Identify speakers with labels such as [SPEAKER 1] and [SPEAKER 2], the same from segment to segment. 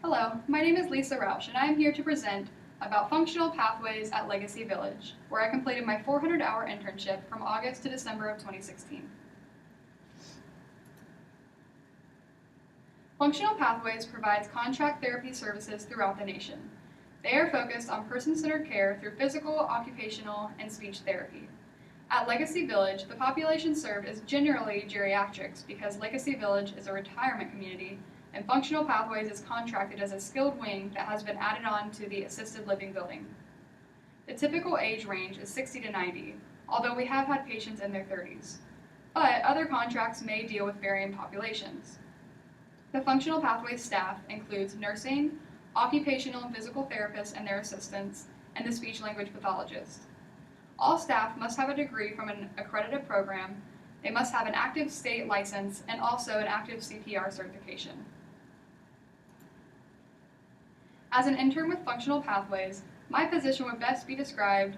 [SPEAKER 1] Hello, my name is Lisa Rausch, and I am here to present about functional pathways at Legacy Village, where I completed my 400-hour internship from August to December of 2016. Functional Pathways provides contract therapy services throughout the nation. They are focused on person-centered care through physical, occupational, and speech therapy. At Legacy Village, the population served is generally geriatrics because Legacy Village is a retirement community and Functional Pathways is contracted as a skilled wing that has been added on to the assisted living building. The typical age range is 60 to 90, although we have had patients in their 30s. But other contracts may deal with varying populations. The Functional Pathways staff includes nursing, occupational and physical therapists and their assistants, and the speech-language pathologist. All staff must have a degree from an accredited program, they must have an active state license, and also an active CPR certification. As an intern with Functional Pathways, my position would best be described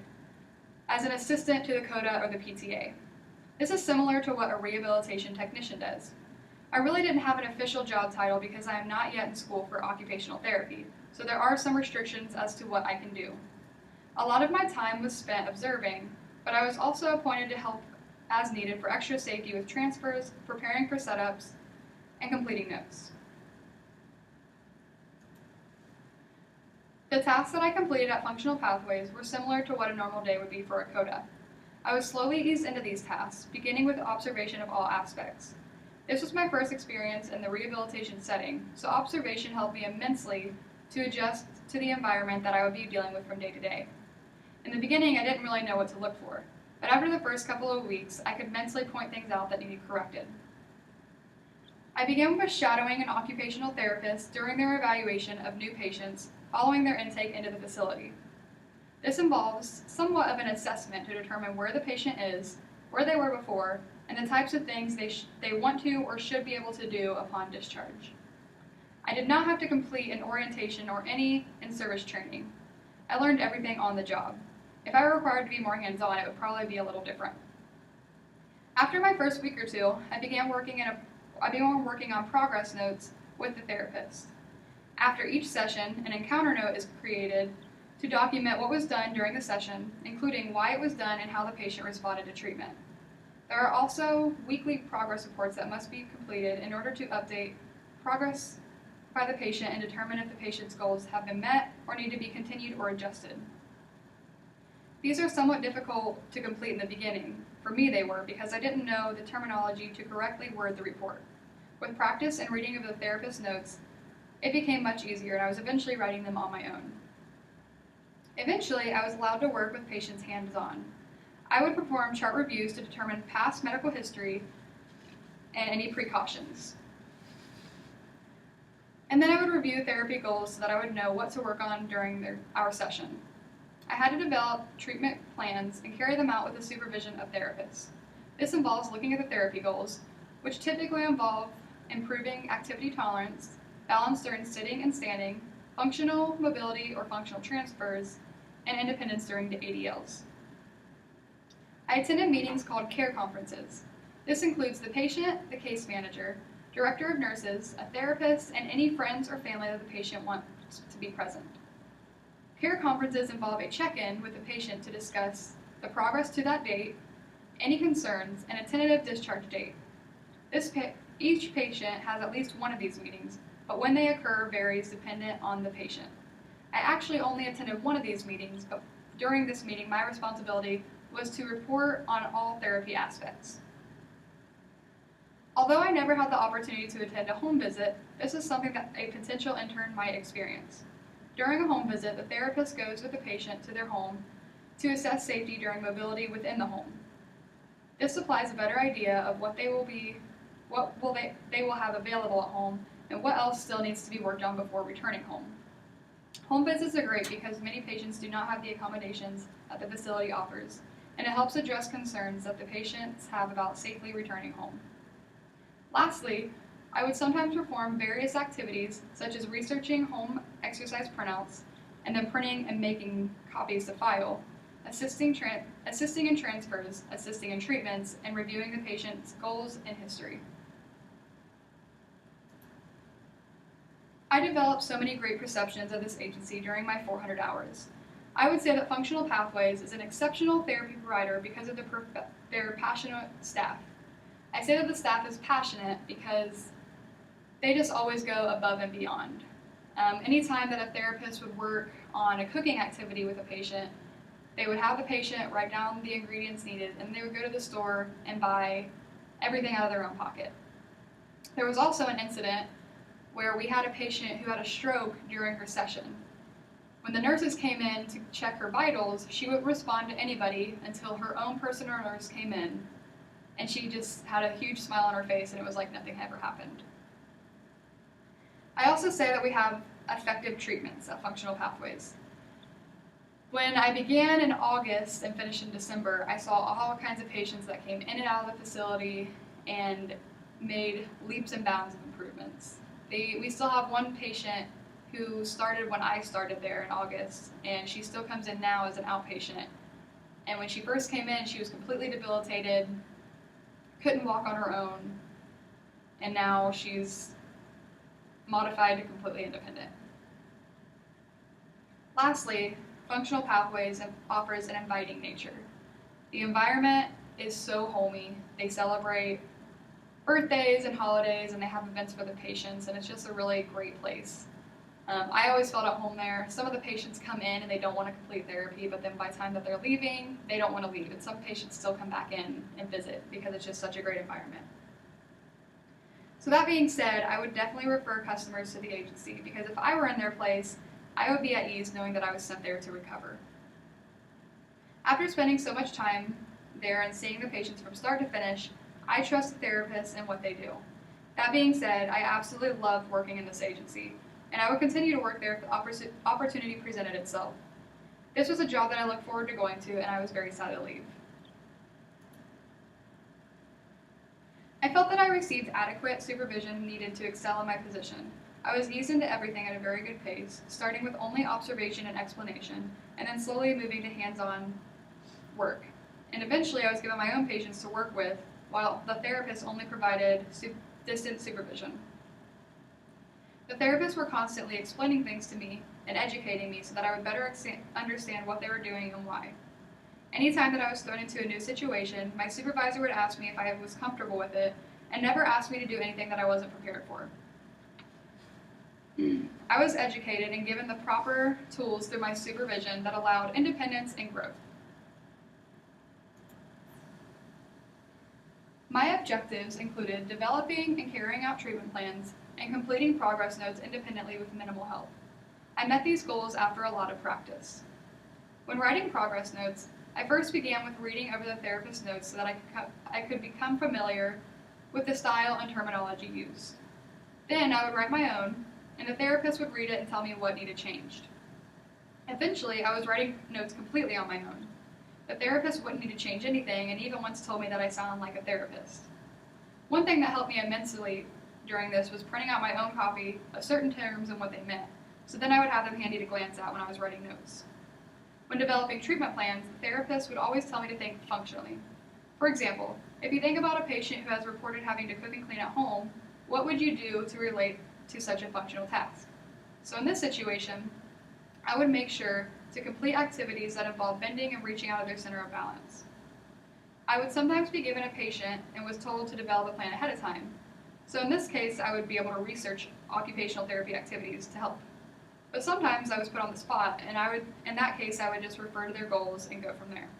[SPEAKER 1] as an assistant to the CODA or the PTA. This is similar to what a rehabilitation technician does. I really didn't have an official job title because I am not yet in school for occupational therapy, so there are some restrictions as to what I can do. A lot of my time was spent observing, but I was also appointed to help as needed for extra safety with transfers, preparing for setups, and completing notes. The tasks that I completed at Functional Pathways were similar to what a normal day would be for a CODA. I was slowly eased into these tasks, beginning with observation of all aspects. This was my first experience in the rehabilitation setting, so observation helped me immensely to adjust to the environment that I would be dealing with from day to day. In the beginning, I didn't really know what to look for, but after the first couple of weeks, I could mentally point things out that needed corrected. I began with shadowing an occupational therapist during their evaluation of new patients following their intake into the facility. This involves somewhat of an assessment to determine where the patient is, where they were before, and the types of things they want to or should be able to do upon discharge. I did not have to complete an orientation or any in-service training. I learned everything on the job. If I were required to be more hands-on, it would probably be a little different. After my first week or two, I began working on progress notes with the therapist. After each session, an encounter note is created to document what was done during the session, including why it was done and how the patient responded to treatment. There are also weekly progress reports that must be completed in order to update progress by the patient and determine if the patient's goals have been met or need to be continued or adjusted. These are somewhat difficult to complete in the beginning. For me, they were, because I didn't know the terminology to correctly word the report. With practice and reading of the therapist's notes, it became much easier, and I was eventually writing them on my own. Eventually, I was allowed to work with patients hands-on. I would perform chart reviews to determine past medical history and any precautions. And then I would review therapy goals so that I would know what to work on during our session. I had to develop treatment plans and carry them out with the supervision of therapists. This involves looking at the therapy goals, which typically involve improving activity tolerance, balance during sitting and standing, functional mobility or functional transfers, and independence during the ADLs. I attended meetings called care conferences. This includes the patient, the case manager, director of nurses, a therapist, and any friends or family that the patient wants to be present. Care conferences involve a check-in with the patient to discuss the progress to that date, any concerns, and a tentative discharge date. Each patient has at least one of these meetings, but when they occur varies dependent on the patient. I actually only attended one of these meetings, but during this meeting, my responsibility was to report on all therapy aspects. Although I never had the opportunity to attend a home visit, this is something that a potential intern might experience. During a home visit, the therapist goes with the patient to their home to assess safety during mobility within the home. This supplies a better idea of what they will have available at home and what else still needs to be worked on before returning home. Home visits are great because many patients do not have the accommodations that the facility offers, and it helps address concerns that the patients have about safely returning home. Lastly, I would sometimes perform various activities such as researching home exercise printouts and then printing and making copies to file, assisting in transfers, assisting in treatments, and reviewing the patient's goals and history. I I developed so many great perceptions of this agency during my 400 hours. I would say that Functional Pathways is an exceptional therapy provider because of their passionate staff. I say that the staff is passionate because they just always go above and beyond. Anytime that a therapist would work on a cooking activity with a patient, they would have the patient write down the ingredients needed, and they would go to the store and buy everything out of their own pocket. There was also an incident where we had a patient who had a stroke during her session. When the nurses came in to check her vitals, she wouldn't respond to anybody until her own personal nurse came in, and she just had a huge smile on her face, and it was like nothing ever happened. I also say that we have effective treatments at Functional Pathways. When I began in August and finished in December, I saw all kinds of patients that came in and out of the facility and made leaps and bounds of improvements. We still have one patient who started when I started there in August, and she still comes in now as an outpatient. And when she first came in, she was completely debilitated, couldn't walk on her own, and now she's modified to completely independent. Lastly, Functional Pathways offers an inviting nature. The environment is so homey. They celebrate birthdays and holidays, and they have events for the patients, and it's just a really great place. I always felt at home there. Some of the patients come in and they don't want to complete therapy, but then by the time that they're leaving, they don't want to leave. And some patients still come back in and visit because it's just such a great environment. So that being said, I would definitely refer customers to the agency because if I were in their place, I would be at ease knowing that I was sent there to recover. After spending so much time there and seeing the patients from start to finish, I trust the therapists and what they do. That being said, I absolutely loved working in this agency, and I would continue to work there if the opportunity presented itself. This was a job that I looked forward to going to, and I was very sad to leave. I felt that I received adequate supervision needed to excel in my position. I was eased into everything at a very good pace, starting with only observation and explanation, and then slowly moving to hands-on work. And eventually I was given my own patients to work with, while the therapist only provided distant supervision. The therapists were constantly explaining things to me and educating me so that I would better understand what they were doing and why. Anytime that I was thrown into a new situation, my supervisor would ask me if I was comfortable with it and never asked me to do anything that I wasn't prepared for. I was educated and given the proper tools through my supervision that allowed independence and growth. My objectives included developing and carrying out treatment plans and completing progress notes independently with minimal help. I met these goals after a lot of practice. When writing progress notes, I first began with reading over the therapist's notes so that I could become familiar with the style and terminology used. Then I would write my own, and the therapist would read it and tell me what needed changed. Eventually, I was writing notes completely on my own. The therapist wouldn't need to change anything, and even once told me that I sounded like a therapist. One thing that helped me immensely during this was printing out my own copy of certain terms and what they meant, so then I would have them handy to glance at when I was writing notes. When developing treatment plans, the therapist would always tell me to think functionally. For example, if you think about a patient who has reported having to cook and clean at home, what would you do to relate to such a functional task? So in this situation, I would make sure to complete activities that involve bending and reaching out of their center of balance. I would sometimes be given a patient and was told to develop a plan ahead of time. So in this case, I would be able to research occupational therapy activities to help. But sometimes I was put on the spot, and in that case, I would just refer to their goals and go from there.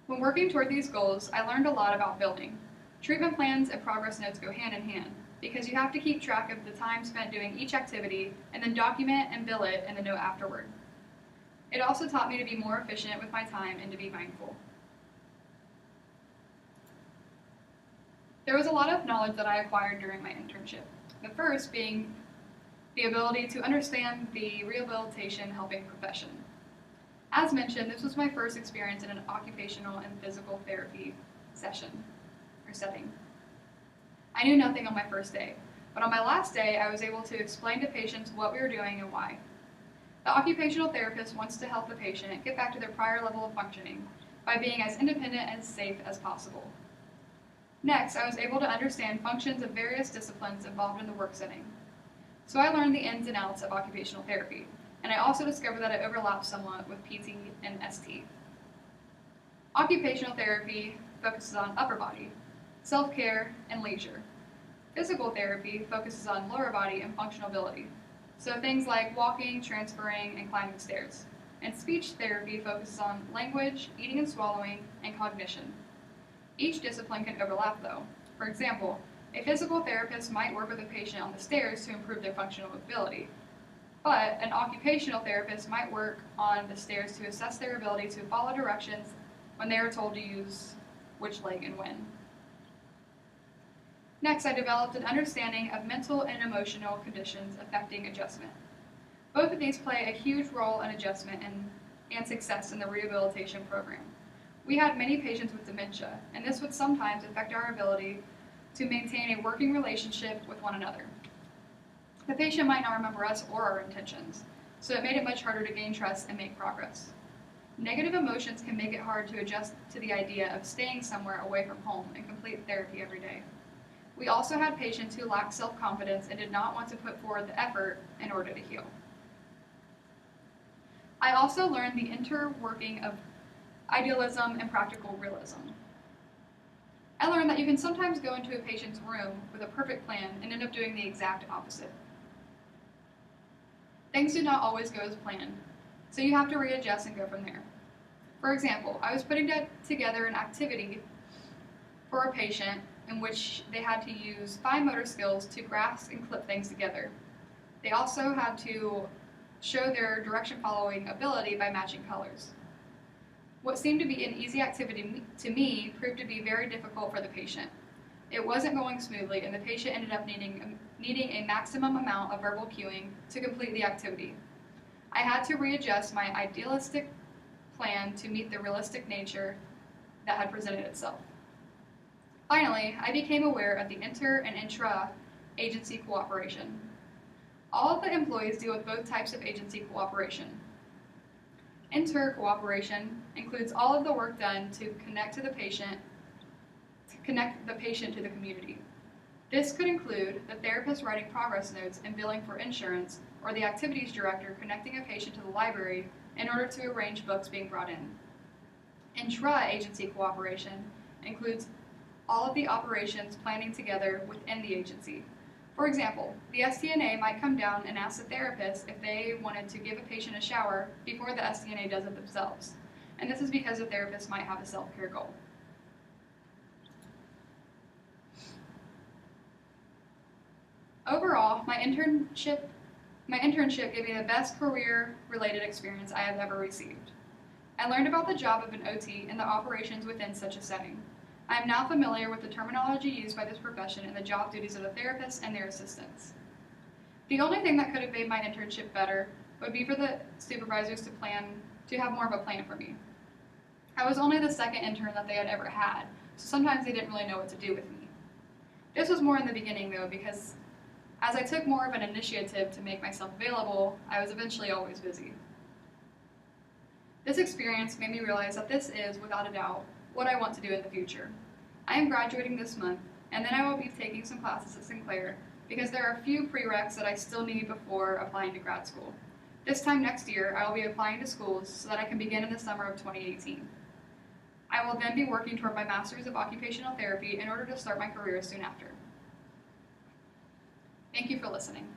[SPEAKER 1] When working toward these goals, I learned a lot about building. Treatment plans and progress notes go hand in hand, because you have to keep track of the time spent doing each activity and then document and bill it in the note afterward. It also taught me to be more efficient with my time and to be mindful. There was a lot of knowledge that I acquired during my internship. The first being the ability to understand the rehabilitation helping profession. As mentioned, this was my first experience in an occupational and physical therapy setting. I knew nothing on my first day, but on my last day, I was able to explain to patients what we were doing and why. The occupational therapist wants to help the patient get back to their prior level of functioning by being as independent and safe as possible. Next, I was able to understand functions of various disciplines involved in the work setting. So I learned the ins and outs of occupational therapy, and I also discovered that it overlaps somewhat with PT and ST. Occupational therapy focuses on upper body, self-care, and leisure. Physical therapy focuses on lower body and functional ability, so things like walking, transferring, and climbing stairs. And speech therapy focuses on language, eating and swallowing, and cognition. Each discipline can overlap though. For example, a physical therapist might work with a patient on the stairs to improve their functional ability, but an occupational therapist might work on the stairs to assess their ability to follow directions when they are told to use which leg and when. Next, I developed an understanding of mental and emotional conditions affecting adjustment. Both of these play a huge role in adjustment and success in the rehabilitation program. We had many patients with dementia, and this would sometimes affect our ability to maintain a working relationship with one another. The patient might not remember us or our intentions, so it made it much harder to gain trust and make progress. Negative emotions can make it hard to adjust to the idea of staying somewhere away from home and complete therapy every day. We also had patients who lacked self-confidence and did not want to put forward the effort in order to heal. I also learned the interworking of idealism and practical realism. I learned that you can sometimes go into a patient's room with a perfect plan and end up doing the exact opposite. Things do not always go as planned, so you have to readjust and go from there. For example, I was putting together an activity for a patient in which they had to use fine motor skills to grasp and clip things together. They also had to show their direction following ability by matching colors. What seemed to be an easy activity to me proved to be very difficult for the patient. It wasn't going smoothly, and the patient ended up needing a maximum amount of verbal cueing to complete the activity. I had to readjust my idealistic plan to meet the realistic nature that had presented itself. Finally, I became aware of the inter and intra-agency cooperation. All of the employees deal with both types of agency cooperation. Inter-cooperation includes all of the work done to connect the patient to the community. This could include the therapist writing progress notes and billing for insurance, or the activities director connecting a patient to the library in order to arrange books being brought in. Intra-agency cooperation includes all of the operations planning together within the agency. For example, the STNA might come down and ask the therapist if they wanted to give a patient a shower before the STNA does it themselves, and this is because the therapist might have a self-care goal. Overall, my internship gave me the best career-related experience I have ever received. I learned about the job of an OT and the operations within such a setting. I am now familiar with the terminology used by this profession and the job duties of the therapists and their assistants. The only thing that could have made my internship better would be for the supervisors to have more of a plan for me. I was only the second intern that they had ever had, so sometimes they didn't really know what to do with me. This was more in the beginning though, because as I took more of an initiative to make myself available, I was eventually always busy. This experience made me realize that this is, without a doubt, what I want to do in the future. I am graduating this month, and then I will be taking some classes at Sinclair because there are a few prereqs that I still need before applying to grad school. This time next year, I will be applying to schools so that I can begin in the summer of 2018. I will then be working toward my Master's of Occupational Therapy in order to start my career soon after. Thank you for listening.